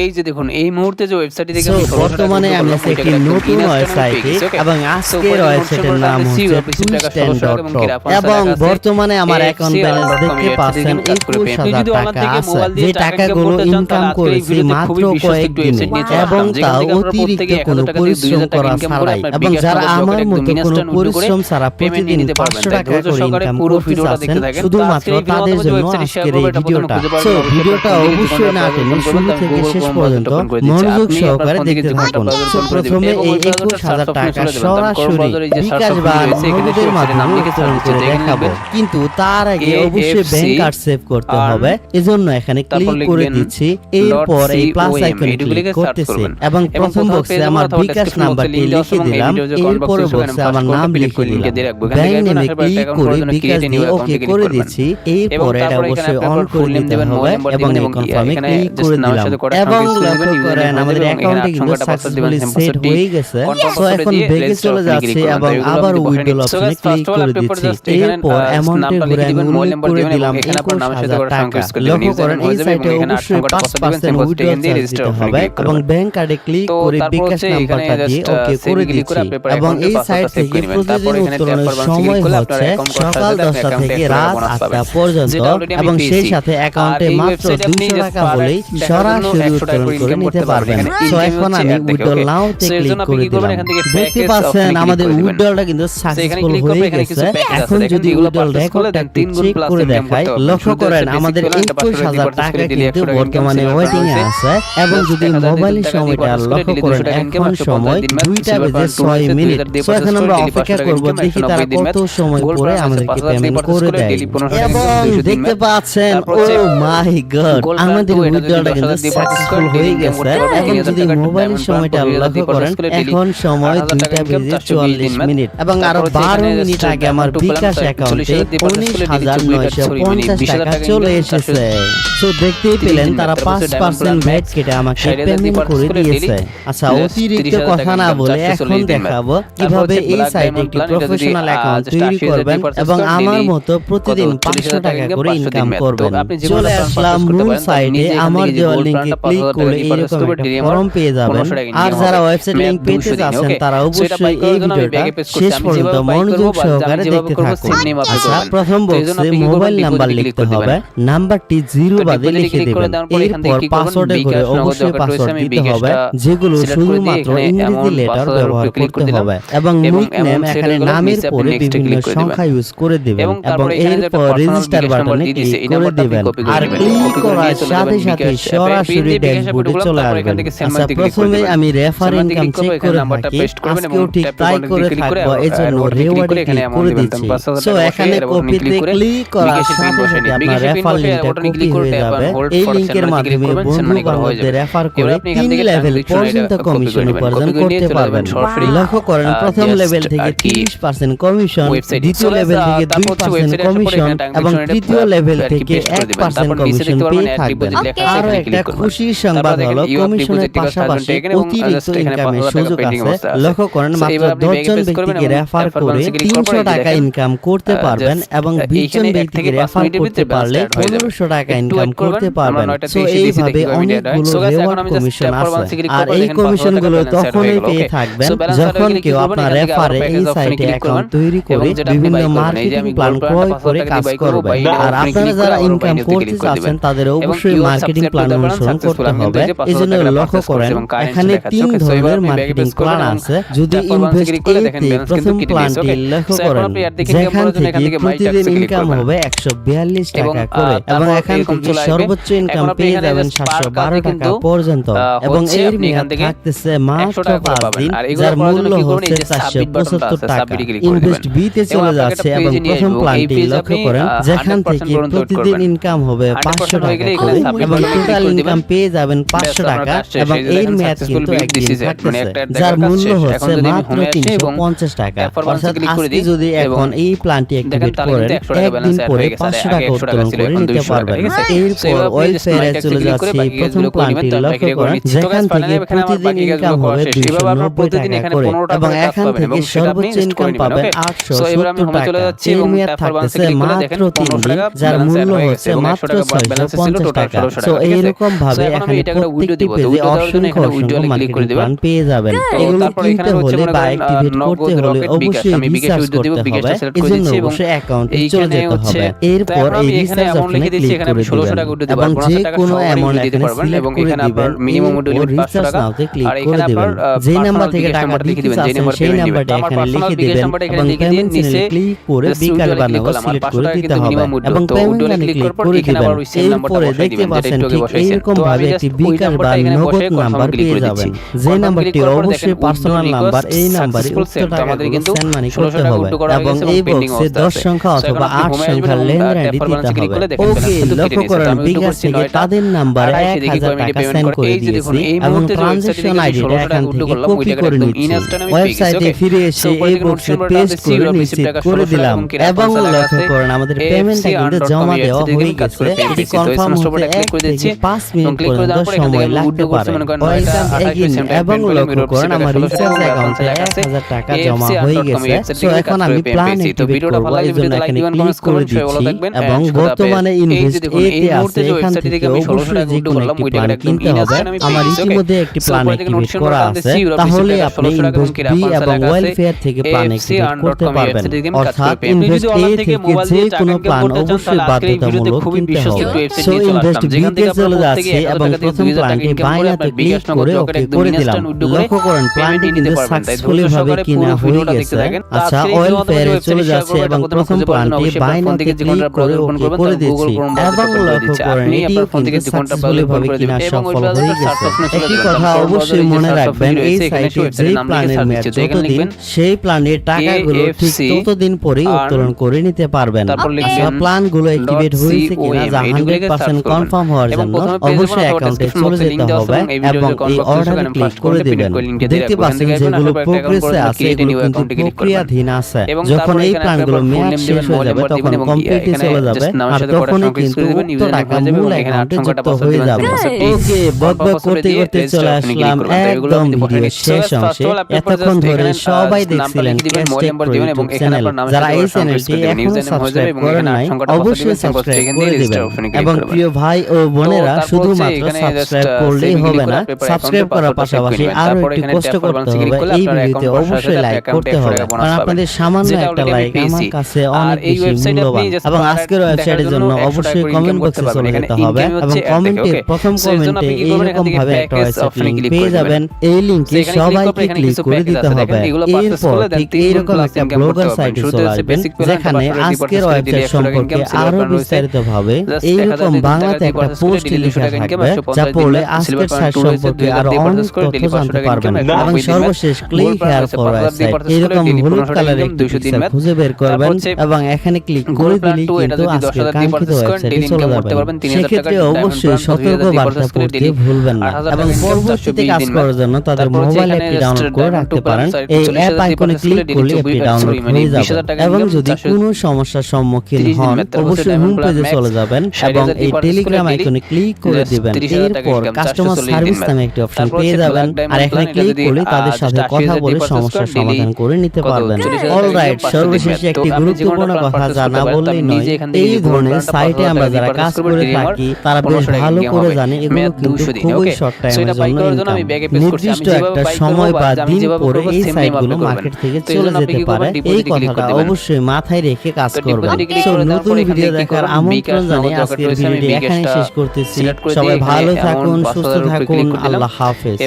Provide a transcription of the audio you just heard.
এই যে দেখুন এই মুহূর্তে যে ওয়েবসাইটে থেকে আমি বর্তমানে আমি আছি একটি নতুন ওয়েবসাইটে এবং আজকের ওয়েবসাইটের নাম হচ্ছে twisten.com এবং বর্তমানে আমার অ্যাকাউন্ট ব্যালেন্স দেখতে পাচ্ছেন 21000 টাকা আছে যে টাকাগুলো ইনকাম করেছি মাত্র কয়েকদিনে এবং তাও অতিরিক্ত কোনো পরিশ্রম করা ছাড়াই এবং যারা আমার মতো কোনো পরিশ্রম ছাড়া প্রতিদিন 500 টাকা করে ইনকাম করতে চাচ্ছেন শুধুমাত্র তাদের জন্য আজকের এই ভিডিওটা। সো ভিডিওটা অবশ্যই না টেনে শুরু থেকে শেষ পর্যন্ত মনোযোগ সহকারে দেখতে থাকুন। প্রথমে এই 21000 টাকা সরাসরি বিকাশ বা নগদের মাধ্যমে বিতরণ করে দেখাবো, কিন্তু তার আগে অবশ্যই ব্যাংক কার্ড সেভ করতে হবে। এজন্য এখানে ক্লিক করে দিচ্ছি, এরপর এই প্লাস আইকনে ক্লিক করতেছি এবং প্রথম বক্সে আমার বিকাশ নাম্বারটি লিখে দিলাম, এরপর বক্সে আমার নাম লিখে দিলাম, ব্যাংক নেমে ক্লিক করে বিকাশ দিয়ে ওকে করে দিচ্ছি। এরপর এটা অবশ্যই অন করে দিতে হবে এবং এই কনফার্মে ক্লিক করে দিলাম এবং লক্ষ্য করেন আমাদের অ্যাকাউন্টে কিন্তু সাকসেসফুলি সেট হয়ে গেছে। সো এখন ব্যাগে চলে যাচ্ছে এবং আবার উইথড্রল অপশনে ক্লিক করে দিচ্ছি। এরপর অ্যামাউন্টে ঘুরে আমি উল্লেখ করে দিলাম 21000 টাকা। লক্ষ্য করেন এই সাইটে অবশ্যই 5% উইথড্রল দিতে হবে এবং ব্যাংক কার্ডে ক্লিক করে বিকাশ নাম্বারটা দিয়ে ওকে করে দিচ্ছি এবং এই সাইট থেকে প্রতিদিন উত্তোলনের সময় হচ্ছে সকাল 10টা থেকে রাত 8টা পর্যন্ত এবং সেই সাথে অ্যাকাউন্টে মাত্র 200 টাকা হলেই সরাসরি উত্তোলন করে নিতে পারবেন। সো এখন আমি উইথড্রল নাও তে ক্লিক করে দিলাম। দেখতে পাচ্ছেন আমাদের উইথড্রলটা কিন্তু সাকসেসফুল হয়ে গেছে। এখন যদি উইথড্রল রেকর্ডটা চেক করে দেখাই, লক্ষ্য করেন আমাদের 21000 টাকা কিন্তু বর্তমানে ওয়েটিং এ আছে এবং যদি মোবাইলের সময়টা লক্ষ্য করেন এখন সময় 2:06 সো এখন আমরা অপেক্ষা করব দেখি তারা কত সময় পরে আমাদেরকে পেমেন্ট করে দেয়। এবং দেখতে পাচ্ছেন ও মাই গড আমাদের উইথড্রলটা কিন্তু সাকসেসফুল হয়ে গেছে এবং যদি মোবাইলের সময়টা লক্ষ্য করেন এখন সময় 2:44 এবং আরো 12 মিনিট আগে আমার বিকাশ অ্যাকাউন্টে 19950 টাকা চলে এসেছে। সো দেখতেই পেলেন তারা 5% ভ্যাট কেটে আমাকে পেমেন্ট করে দিয়েছে। আচ্ছা অতিরিক্ত কথা না বলে এখন দেখাবো কিভাবে এই সাইটে একটি প্রফেশনাল অ্যাকাউন্ট তৈরি করবেন এবং আমার মতো প্রতিদিন 500 টাকা করে ইনকাম করবেন। চলে আসলাম মূল সাইটে, আমার দেওয়া লিংকে ক্লিক করে এরকম একটা ফর্ম পেয়ে যাবেন। আর যারা ওয়েবসাইট লিংক পেতে যাচ্ছেন তারা অবশ্যই এই ভিডিওটা শেষ পর্যন্ত মনোযোগ সহকারে দেখতে থাকুন। আচ্ছা প্রথম বক্সে মোবাইল নাম্বার লিখতে হবে, নাম্বারটি 0 বাদে লিখে দিবেন। এরপর পাসওয়ার্ডে করে অবশ্যই পাসওয়ার্ড দিতে হবে যেগুলো শুধুমাত্র ইংরেজি লেটার ব্যবহার করতে হবে এবং নিকনেম এখানে নামের পরে বিভিন্ন সংখ্যা ইউজ করে দিবেন এবং এরপর রেজিস্টার বাটনে ক্লিক করে দিবেন। আর ক্লিক করার সাথে সাথে সরাসরি ড্যাশবোর্ডে চলে আসবেন। আচ্ছা প্রথমে আমি রেফার ইনকাম চেক করে থাকি, আজকেও ঠিক তাই করে থাকবো, এজন্য রিওয়ার্ডে ক্লিক করে দিচ্ছি। সো এখানে কপিতে ক্লিক করার সাথে সাথে আপনার রেফার লিংকটা কপি হয়ে যাবে। এই লিংকের মাধ্যমে বন্ধু বান্ধবদের রেফার করে 3 লেভেল পর্যন্ত কমিশন উপার্জন করতে পারবেন। লক্ষ্য করেন প্রথম লেভেল থেকে 30% কমিশন, দ্বিতীয় লেভেল থেকে 2% কমিশন এবং তৃতীয় লেভেল থেকে 1% কমিশন পেয়ে থাকবেন। আরো একটা খুশির সংবাদ হলো কমিশনের পাশাপাশি অতিরিক্ত ইনকামের সুযোগ আছে। লক্ষ্য করেন মাত্র 10 জন ব্যক্তিকে রেফার করে 300 টাকা ইনকাম করতে পারবেন এবং 20 জন ব্যক্তিকে রেফার করতে পারলে 1500 টাকা ইনকাম করতে পারবেন। সো এইভাবে অনেকগুলো রিওয়ার্ড কমিশন আছে আর এই কমিশনগুলো তখনই পেয়ে থাকবেন যখন কেউ আপনার রেফারে এই সাইটে অ্যাকাউন্ট তৈরি করে বিভিন্ন মার্কেটিং প্ল্যান ক্রয় করে কাজ করবে। আর আপনারা যারা ইনকাম করতে চাচ্ছেন তাদের অবশ্যই মার্কেটিং প্ল্যান অনুসরণ করতে হবে। এজন্য লক্ষ্য করেন এখানে 3 ধরনের মার্কেটিং প্ল্যান আছে। যদি ইনভেস্ট এতে প্রথম প্ল্যানটি লক্ষ্য করেন যেখান থেকে প্রতিদিন ইনকাম হবে 142 টাকা করে এবং এখান থেকে সর্বোচ্চ ইনকাম পেয়ে যাবেন 712 টাকা পর্যন্ত এবং এর মেয়াদ থাকতেছে মাত্র 5 দিন, যার মূল্য হচ্ছে 475 টাকা। ইনভেস্ট বিতে চলে যাচ্ছে এবং প্রথম প্ল্যানটি লক্ষ্য করেন যেখান থেকে প্রতিদিন ইনকাম হবে 500 টাকা করে এবং টোটাল ইনকাম পেয়ে যাবেন 500 টাকা এবং এর মেয়াদ কিন্তু একদিন থাকতেছে, যার মূল্য হচ্ছে মাত্র 350 টাকা। অর্থাৎ আজকে যদি এখন এই প্ল্যানটি অ্যাক্টিভেট করেন একদিন পরে 500 টাকা উত্তোলন করে নিতে পারবেন। এরপর ওয়েলফেয়ারে চলে যাচ্ছে প্রথম প্ল্যানটি লক্ষ্য করেন যেখান থেকে প্রতিদিন ইনকাম হবে 290 টাকা করে এবং এখান থেকে সর্বোচ্চ ইনকাম পাবেন 870 টাকা। এর মেয়াদ থাকতেছে মাত্র 3 দিন, যার মূল্য হচ্ছে মাত্র 650 টাকা। সো এইরকম ভাবে এখানে এটা একটা উইন্ডো প্রত্যেকটি দিব, তো পেজে উইন্ডো দেওয়ার জন্য অসংখ্য এখানে উইন্ডো অসংখ্য ক্লিক করে মার্কেটিং দিবেন। প্ল্যান পেয়ে যাবেন। তো এগুলো তারপর কিনতে এখানে হচ্ছে হলে মনে বা করেন অ্যাক্টিভেট করতে নগদ হলে রকেট বিকাশ, অবশ্যই আমি বিকাশ রিচার্জ ইউজ দিব, করতে বিকাশটা হবে। সিলেক্ট করে এজন্য দিচ্ছি এবং অবশ্যই অ্যাকাউন্টে চলে এইখানে যেতে হচ্ছে হবে। এরপর তারপর আমি এই এখানে রিচার্জ অ্যামাউন্ট অপশনে লিখে দিচ্ছি, ক্লিক এখানে আপনি করে 1600 দিবেন টাকা উঠে দিতে এবং পারবেন, যে 50 টাকা কোনো সহকারে অ্যামাউন্ট উঠে দিতে এখানে পারবেন এবং সিলেক্ট করে এখানে আপনার দিবেন। মিনিমাম উঠে এরপর দিবেন 500 রিচার্জ টাকা। নাওতে ক্লিক আর করে এখানে আপনার দিবেন। যে পার্সোনাল নাম্বার থেকে বিকাশ টাকা নাম্বারটা লিখে দিতে দিবেন, যে চাচ্ছেন নাম্বার সেই পেমেন্ট দিবেন। নাম্বারটা তো আমার এখানে পার্সোনাল লিখে বিকাশ দিবেন নাম্বারটা এখানে এবং লিখে দিয়ে পেমেন্ট চ্যানেলে নিচে ক্লিক করে জাস্ট বিকাশ উইথড্রলে বা ক্লিক নগদ করলাম। আর সিলেক্ট 500 করে টাকা দিতে কিন্তু হবে মিনিমাম উইথড্র, এবং তো পেমেন্ট উইথড্রলে চ্যানেলে ক্লিক ক্লিক করার পর করে এখানে দিবেন। আবার ওই সেম নাম্বারটা এরপরে বসাই দেখতে দিবেন, যেটা পাচ্ছেন একটু আগে ঠিক বসাইছেন। এইরকম তো ভাবে আমি একটি জাস্ট ওই বিকাশ বা নাম্বারটা এখানে নগদ বসে নাম্বার কনফার্ম ক্লিক পেয়ে করে যাবেন। দিচ্ছি। যে কনফার্ম নাম্বারটি ক্লিক করার পর অবশ্যই দেখেন পার্সোনাল উইথড্র নাম্বার, রিকোয়েস্ট এই নাম্বারে সাকসেসফুল উক্ত সেন্ড, তো আমাদের টাকাগুলো কিন্তু সেন্ড মানি 1600 করতে টাকা হবে উইথড্র করা হয়ে এবং গেছে এবং এই পেন্ডিং বক্সে অবস্থা 10 আছে। সংখ্যা সো এখন অথবা আপনি 8 হোমে আসবেন সংখ্যার এবং লেনদেন আইডি ট্যাপ দিতে বালান্সে ক্লিক হবে। করলে দেখেন ওকে, ব্যালেন্স কিন্তু লক্ষ্য কেটে নিয়েছে। তো করেন আমি উইথড্র বিকাশ করছি থেকে 9 টা তাদের নাম্বারে 28 দেখি 1000 কয় মিনিটে টাকা পেমেন্ট সেন্ড করে। করে এই যে দেখুন দিয়েছি এই এবং মুহূর্তে যে ওয়েবসাইটে ট্রানজ্যাকশন থেকে যে আইডিটা 1600 এখান টাকা উইথড্র থেকে করলাম কপি ওইটাকে করে একদম নিচ্ছি। ইনস্ট্যান্ট আমি পেয়ে গেছি। ওয়েবসাইটে ওকে, ফিরে সো এসে উপরে এই দেখুন বক্সে নোটিফিকেশন পেস্ট আছে করে সিওর নিশ্চিত টাকা করে 1600 টাকা দিলাম এবং কিনা এবং 50 টাকা লক্ষ্য আছে। করেন আমাদের পেমেন্টটা কিন্তু AFC জমা দেওয়া website থেকে হয়ে কাজ গেছে। করে পেয়ে এটি গেছি। তো এই কনফার্ম সমস্ত হতে উপরে ক্লিক 1 করে থেকে দিচ্ছি 5 এবং মিনিট ক্লিক করে পর্যন্ত দেওয়ার পর এখান থেকে সময় আমি লাগতে উইথড্র করছি পারে। মনে করেন ওয়েলকাম 28 এগেইন সেম টাইম এবং পেমেন্ট করলাম, লক্ষ্য করেন আমার রিচার্জ অ্যাকাউন্টে 1000 টাকা জমা হয়ে গেছে। সো এখন আমি প্ল্যান অ্যাক্টিভেট করব, এই জন্য এখানে ক্লিক করে দিচ্ছি এবং বর্তমানে ইনভেস্ট এতে আছে। এখান থেকে অবশ্যই যে কোনো একটি প্ল্যান কিনতে হবে। আমার ইতিমধ্যে একটি প্ল্যান অ্যাক্টিভেট করা আছে, তাহলে আপনি ইনভেস্ট বি এবং ওয়েলফেয়ার থেকে প্ল্যান অ্যাক্টিভেট করতে পারবেন। অর্থাৎ ইনভেস্ট এ থেকে যে কোনো প্ল্যান অবশ্যই বাধ্যতামূলক কিনতে হবে। সো ইনভেস্ট বিতে চলে যাচ্ছে এবং প্রথম প্ল্যানটি বাইনাতে ক্লিক করে ওকে করে দিলাম। লক্ষ্য করেন প্ল্যানটি কিন্তু সাকসেসফুলি ভাবে কিনা হয়ে গেছে। আচ্ছা, ওয়েলফেয়ারে চলে যাচ্ছে এবং প্রথম প্ল্যানটি বাইনাতে ক্লিক করে ওকে করে দিচ্ছি এবং লক্ষ্য করেন এটিও কিন্তু সাকসেসফুলি ভাবে কিনা সফল হয়ে গেছে। একটি কথা অবশ্যই মনে রাখবেন, এই সাইটে যে প্ল্যানের মেয়াদ যতদিন, সেই প্ল্যানের টাকাগুলো ঠিক ততদিন পরেই উত্তোলন করে নিতে পারবেন। আচ্ছা, প্ল্যানগুলো অ্যাক্টিভেট হয়েছে কিনা যা 100% কনফার্ম হওয়ার জন্য অবশ্যই অ্যাকাউন্টে চলে যেতে হবে এবং এই অর্ডারে ক্লিক করে দিবেন। দেখতে পাচ্ছেন যেগুলো প্রোগ্রেসে আছে এগুলো কিন্তু প্রক্রিয়াধীন আছে। যখন এই প্ল্যানগুলো মেয়াদ শেষ হয়ে যাবে তখন কমপ্লিটে চলে যাবে আর তখনই কিন্তু উক্ত টাকা মূল অ্যাকাউন্টে যুক্ত হয়ে যাবে। ওকে, বকবক করতে করতে চলে আসলাম একদম ভিডিও শেষ অংশে। এতক্ষণ ধরে সবাই দেখছিলেন ক্যাশটেক প্রো ইউটিউব চ্যানেল। যারা এই চ্যানেলটি এখনো সাবস্ক্রাইব করেন নাই অবশ্যই সাবস্ক্রাইব করে দিবেন এবং প্রিয় ভাই ও বোনেরা শুধুমাত্র সাবস্ক্রাইব করলেই হবে না, সাবস্ক্রাইব করার পাশাপাশি আরো একটু কষ্ট করতে হবে। এই ভিডিওতে অবশ্যই লাইক করতে হবে কারণ আপনাদের সামান্য একটা লাইক আমার কাছে অনেক বেশি মূল্যবান। এবং আজকের ওয়েবসাইটের জন্য অবশ্যই কমেন্ট বক্সে চলে যেতে হবে এবং কমেন্টের প্রথম কমেন্টে এইরকম ভাবে একটা ওয়েবসাইট লিংক পেয়ে যাবেন। এই লিংকে সবাইকে ক্লিক করে দিতে হবে। এরপর ঠিক এইরকম একটা ব্লগার সাইটে চলে আসবেন যেখানে আজকের ওয়েবসাইট সম্পর্কে আরো বিস্তারিত ভাবে এইরকম বাংলাতে একটা পোস্ট লেখা থাকবে যা পড়লে আজকের সাইট সম্পর্কে আরো অনেক তথ্য জানতে পারবেন। এবং সর্বশেষ ক্লিক হেয়ার ফর ওয়েবসাইট এরকম হলুদ কালারের একটি পিকচার খুঁজে বের করবেন এবং এখানে ক্লিক করে দিলেই কিন্তু আজকের কাঙ্ক্ষিত ওয়েবসাইটে চলে যাবেন। সেক্ষেত্রে অবশ্যই সতর্ক বার্তা পড়তে ভুলবেন না এবং পরবর্তীতে কাজ করার জন্য তাদের মোবাইল অ্যাপটি ডাউনলোড করে রাখতে পারেন। এই অ্যাপ আইকনে ক্লিক করলে অ্যাপটি ডাউনলোড হয়ে যাবে এবং যদি কোনো সমস্যার সম্মুখীন হন অবশ্যই হোম পেজে চলে যাবেন এবং এই টেলিগ্রাম আইকনে ক্লিক করে দিবেন। এরপর কাস্টমার সার্ভিস নামে একটি অপশন পেয়ে যাবেন আর এখানে ক্লিক করলে তাদের সাথে কথা বলে সমস্যার সমাধান করে নিতে পারবেন। অলরাইট, সর্বশেষে একটি গুরুত্বপূর্ণ কথা জানা বললেই নয়, এই ধরনের সাইটে আমরা যারা কাজ করে থাকি তারা বেশ ভালো করে জানে এগুলো কিন্তু খুবই শর্ট টাইমের জন্য ইনকাম। নির্দিষ্ট একটা সময় বা দিন পরে এই সাইটগুলো মার্কেট থেকে চলে যেতে পারে। এই কথাটা অবশ্যই মাথায় রেখে কাজ করবেন। সো নতুন ভিডিও দেখার আমন্ত্রণ জানিয়ে আজকের ভিডিওটি এখানে শেষ করতেছি। সবাই ভালো থাকুন, সুস্থ থাকুন, আল্লাহ হাফেজ।